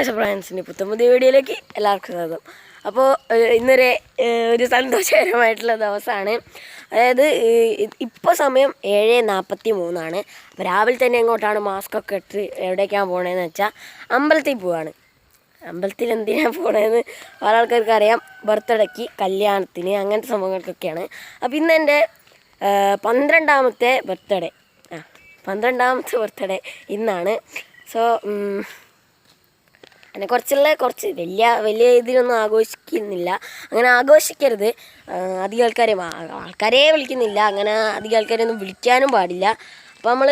ഫ്രണ്ട്സിൻ്റെ പുതിയ വീഡിയോയിലേക്ക് എല്ലാവർക്കും സ്വാഗതം. അപ്പോൾ ഒരു സന്തോഷകരമായിട്ടുള്ള ദിവസമാണ്. അതായത് ഇപ്പോൾ സമയം 7:43. അപ്പോൾ രാവിലെ തന്നെ എങ്ങോട്ടാണ് മാസ്കൊക്കെ ഇട്ട് എവിടേക്കാണ് പോകണതെന്ന് വെച്ചാൽ അമ്പലത്തിൽ പോവാണ്. അമ്പലത്തിൽ എന്തിനാണ് പോകണതെന്ന് പല ആൾക്കാർക്ക് അറിയാം. ബർത്ത്ഡേക്ക്, കല്യാണത്തിന്, അങ്ങനത്തെ സംഭവങ്ങൾക്കൊക്കെയാണ്. അപ്പോൾ ഇന്ന് എൻ്റെ 12ാമത്തെ ബർത്ത്ഡേ. 12ാമത്തെ ബർത്ത്ഡേ ഇന്നാണ്. സോ അങ്ങനെ കുറച്ച് വലിയ ഇതിലൊന്നും ആഘോഷിക്കുന്നില്ല. അങ്ങനെ ആഘോഷിക്കരുത്. അധികം ആൾക്കാരെ വിളിക്കുന്നില്ല. അങ്ങനെ അധികം ആൾക്കാരെയൊന്നും വിളിക്കാനും പാടില്ല. അപ്പോൾ നമ്മൾ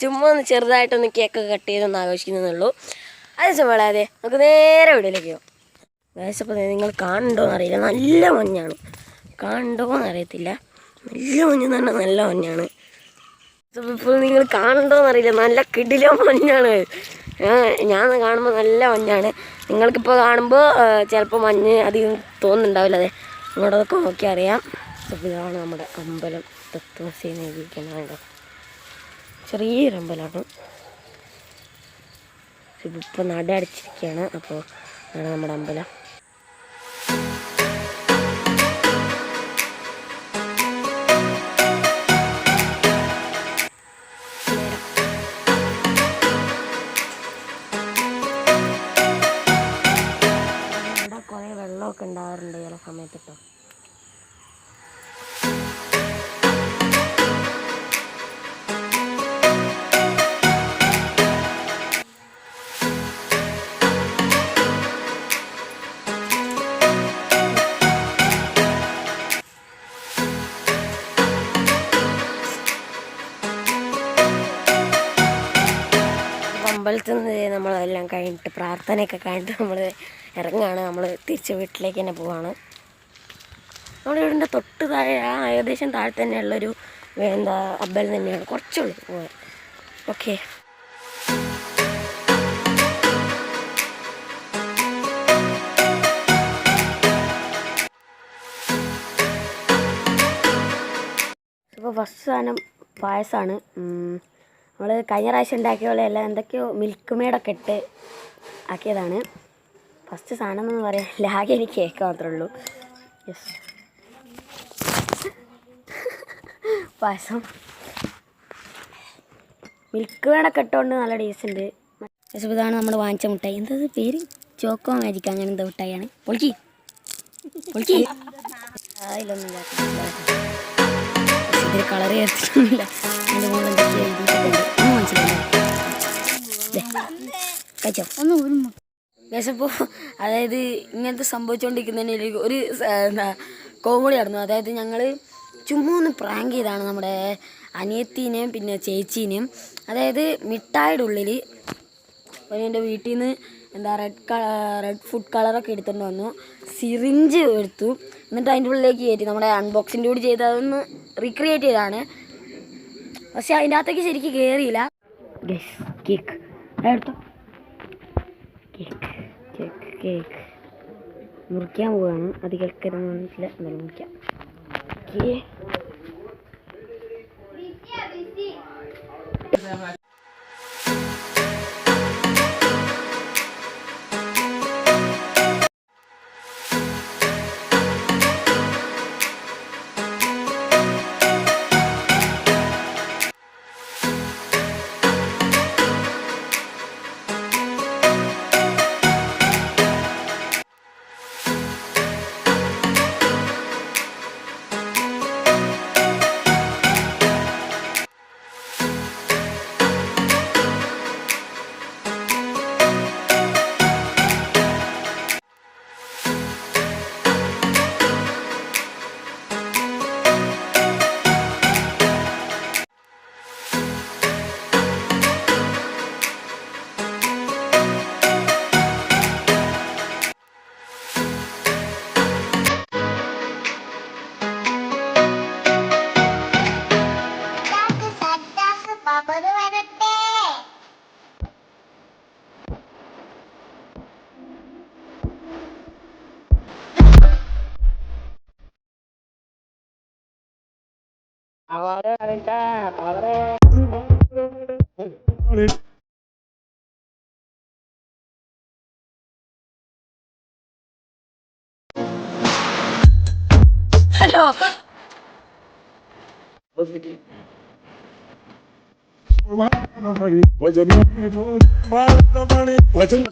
ചുമ്മാ ഒന്ന് ചെറുതായിട്ടൊന്ന് കേക്കൊക്കെ കട്ട് ചെയ്തൊന്ന് ആഘോഷിക്കുന്നതെന്നുള്ളൂ. അതേ സമയം നമുക്ക് നേരെ വീട്ടിലേക്ക് പോകും. അപ്പോൾ നിങ്ങൾ കാണുന്നുണ്ടോയെന്നറിയില്ല, നല്ല മഞ്ഞാണ്. കാണുന്നുണ്ടോയെന്നറിയത്തില്ല, നല്ല മഞ്ഞെന്ന് പറഞ്ഞാൽ നല്ല മഞ്ഞാണ്. ഇപ്പോൾ നിങ്ങൾ കാണുന്നുണ്ടോയെന്നറിയില്ല, നല്ല കിടിലൻ മഞ്ഞാണ്. ഞാൻ കാണുമ്പോൾ നല്ല മഞ്ഞാണ്. നിങ്ങൾക്കിപ്പോൾ കാണുമ്പോൾ ചിലപ്പോൾ മഞ്ഞ് അധികം തോന്നുന്നുണ്ടാവില്ല. അതെ, നിങ്ങളതൊക്കെ നോക്കി അറിയാം. അപ്പോൾ ഇതാണ് നമ്മുടെ അമ്പലം. തത്വസേന എഴുതിയിരിക്കുന്നത് ചെറിയൊരു അമ്പലമാണ്. ഇപ്പോൾ നട അടച്ചിരിക്കുകയാണ്. അപ്പോൾ ഇതാണ് നമ്മുടെ അമ്പലം. കുറേ വെള്ളമൊക്കെ ഉണ്ടാകാറുണ്ട് ചില സമയത്ത് കേട്ടോ. അമ്പലത്തിൽ നിന്ന് നമ്മളെല്ലാം കഴിഞ്ഞിട്ട്, പ്രാർത്ഥനയൊക്കെ കഴിഞ്ഞിട്ട് നമ്മൾ ഇറങ്ങുകയാണ്. നമ്മൾ തിരിച്ച് വീട്ടിലേക്ക് തന്നെ പോവാണ്. നമ്മുടെ വീടിൻ്റെ തൊട്ട് താഴെ, ഏകദേശം താഴെ തന്നെയുള്ളൊരു അമ്പലം തന്നെയാണ്. കുറച്ചുള്ളൂ പോകാൻ. ഓക്കെ, ഇപ്പോൾ ഫസ്റ്റ് സാധനം പായസമാണ്. നമ്മൾ കഴിഞ്ഞ പ്രാവശ്യം ഉണ്ടാക്കിയ പോലെ എല്ലാം എന്തൊക്കെയോ മിൽക്ക് മെയ്ഡൊക്കെ ഇട്ട് ആക്കിയതാണ്. ഫസ്റ്റ് സാധനം എന്ന് പറയാൻ ആകെ എനിക്ക് കേക്ക് മാത്രമേ ഉള്ളൂ. യെസ്, പായസം മിൽക്ക് മെയ്ഡൊക്കെ ഇട്ടുകൊണ്ട് നല്ല ടേസ്റ്റ് ഉണ്ട്. യെസ്, ഇതാണ് നമ്മൾ വാങ്ങിച്ച മിഠായി. എന്തത് പേര്? ചോക്കോ മാജിക്, അങ്ങനെ എന്താ മിഠായിയാണ്. പൊളിക്കി അതിലൊന്നും ഇതിൽ കളർ ചേർത്തിട്ടൊന്നുമില്ല. അതിൻ്റെ മുകളിൽ എന്തൊക്കെയോ എഴുതിയിട്ടുണ്ട്, ഒന്നും മനസ്സിലായില്ല. കഴിച്ചോ ഒന്ന് വിശപ്പോൾ. അതായത് ഇങ്ങനത്തെ സംഭവിച്ചുകൊണ്ടിരിക്കുന്നതിന് ഒരു കോമഡി നടന്നു. അതായത് ഞങ്ങൾ ചുമ്മാ ഒന്ന് പ്രാങ്ക് ചെയ്താണ് നമ്മുടെ അനിയത്തിനെയും പിന്നെ ചേച്ചീനെയും. അതായത് മിഠായിയുടെ ഉള്ളിൽ എൻ്റെ വീട്ടിൽ നിന്ന് റെഡ് ഫുഡ് കളറൊക്കെ എടുത്തുകൊണ്ട് വന്നു, സിറിഞ്ച് എടുത്തു, എന്നിട്ട് അതിൻ്റെ ഉള്ളിലേക്ക് കയറ്റി നമ്മുടെ അൺബോക്സിൻ്റെ കൂടി ചെയ്ത് അതൊന്ന് റീക്രിയേറ്റ് ചെയ്താണ്. പക്ഷെ അതിൻ്റെ അകത്തേക്ക് ശരിക്കും കയറിയില്ല. കേക്ക് എടുത്തോ, കേക്ക് മുറിക്കാൻ പോവാണ്. അത് കേൾക്കരുതെന്ന് മനസ്സില്ല, എന്തായാലും മുറിക്കാം. Ahora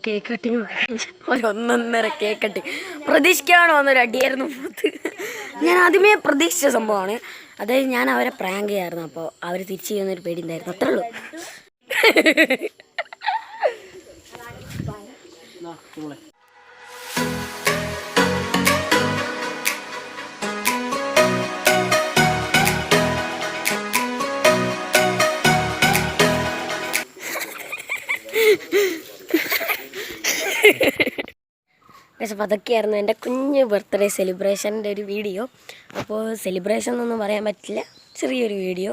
കേക്ക് കട്ടിങ് ഒരൊന്നൊന്നര കേക്ക് കട്ടിങ് പ്രതീക്ഷിക്കാണോ എന്നൊരു അടിയായിരുന്നു മുഖത്ത്. ഞാൻ ആദ്യമേ പ്രതീക്ഷിച്ച സംഭവമാണ്. അതായത് ഞാൻ അവരെ പ്രാങ്ക് ചെയ്യായിരുന്നു. അപ്പോൾ അവർ തിരിച്ചു ചെയ്യുന്നൊരു പേടി ഉണ്ടായിരുന്നു. അത്രേ ഉള്ളൂ. പക്ഷെ അപ്പോൾ അതൊക്കെയായിരുന്നു എൻ്റെ കുഞ്ഞ് ബർത്ത്ഡേ സെലിബ്രേഷൻ്റെ ഒരു വീഡിയോ. അപ്പോൾ സെലിബ്രേഷൻ എന്നൊന്നും പറയാൻ പറ്റില്ല, ചെറിയൊരു വീഡിയോ.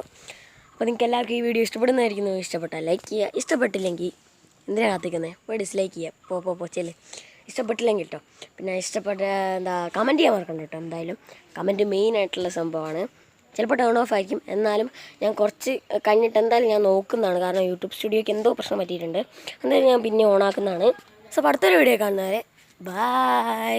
അപ്പോൾ നിങ്ങൾക്ക് എല്ലാവർക്കും ഈ വീഡിയോ ഇഷ്ടപ്പെടുന്നതായിരിക്കുന്നു. ഇഷ്ടപ്പെട്ടാൽ ലൈക്ക് ചെയ്യുക, ഇഷ്ടപ്പെട്ടില്ലെങ്കിൽ എന്തിനാണ് കാത്തിക്കുന്നത്, പോയി ഡിസ്ലൈക്ക് ചെയ്യുക. ചെല്ലേ ഇഷ്ടപ്പെട്ടില്ലെങ്കിൽ കേട്ടോ. പിന്നെ ഇഷ്ടപ്പെട്ട കമൻറ്റ് ചെയ്യാൻ മറക്കണ്ട കേട്ടോ. എന്തായാലും കമൻറ്റ് മെയിനായിട്ടുള്ള സംഭവമാണ്. ചിലപ്പോൾ ടേൺ ഓഫ് ആയിരിക്കും, എന്നാലും ഞാൻ കുറച്ച് കഴിഞ്ഞിട്ട് എന്തായാലും ഞാൻ നോക്കുന്നതാണ്. കാരണം യൂട്യൂബ് സ്റ്റുഡിയോയ്ക്ക് എന്തോ പ്രശ്നം പറ്റിയിട്ടുണ്ട്. എന്തായാലും ഞാൻ പിന്നെ ഓണാക്കുന്നതാണ്. സോ അടുത്തൊരു വീഡിയോ കാണുന്നവരെ ബൈ.